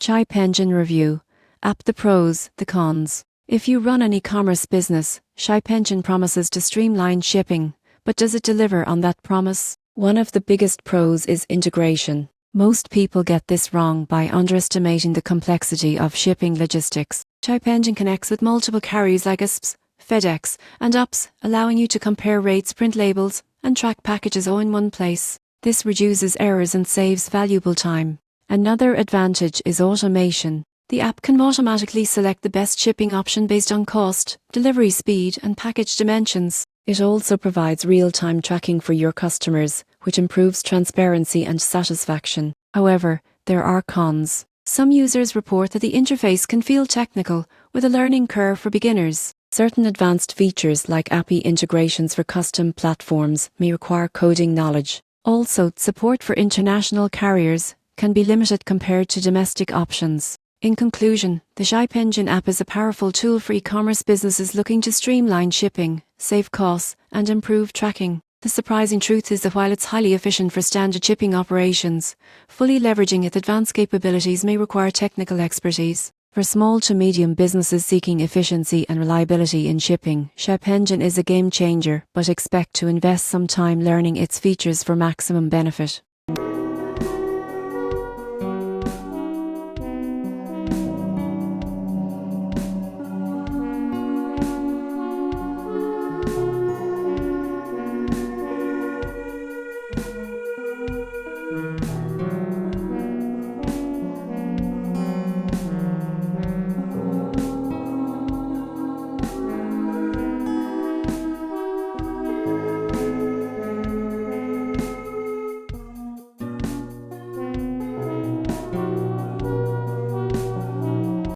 ShipEngine Review. App: the pros, the cons. If you run an e-commerce business, ShipEngine promises to streamline shipping, but does it deliver on that promise? One of the biggest pros is integration. Most people get this wrong by underestimating the complexity of shipping logistics. ShipEngine connects with multiple carriers like USPS, FedEx, and UPS, allowing you to compare rates, print labels, and track packages all in one place. This reduces errors and saves valuable time. Another advantage is automation. The app can automatically select the best shipping option based on cost, delivery speed, and package dimensions. It also provides real-time tracking for your customers, which improves transparency and satisfaction. However, there are cons. Some users report that the interface can feel technical, with a learning curve for beginners. Certain advanced features like API integrations for custom platforms may require coding knowledge. Also, support for international carriers can be limited compared to domestic options. In conclusion, the ShipEngine app is a powerful tool for e-commerce businesses looking to streamline shipping, save costs, and improve tracking. The surprising truth is that while it's highly efficient for standard shipping operations, fully leveraging its advanced capabilities may require technical expertise. For small to medium businesses seeking efficiency and reliability in shipping, ShipEngine is a game changer, but expect to invest some time learning its features for maximum benefit.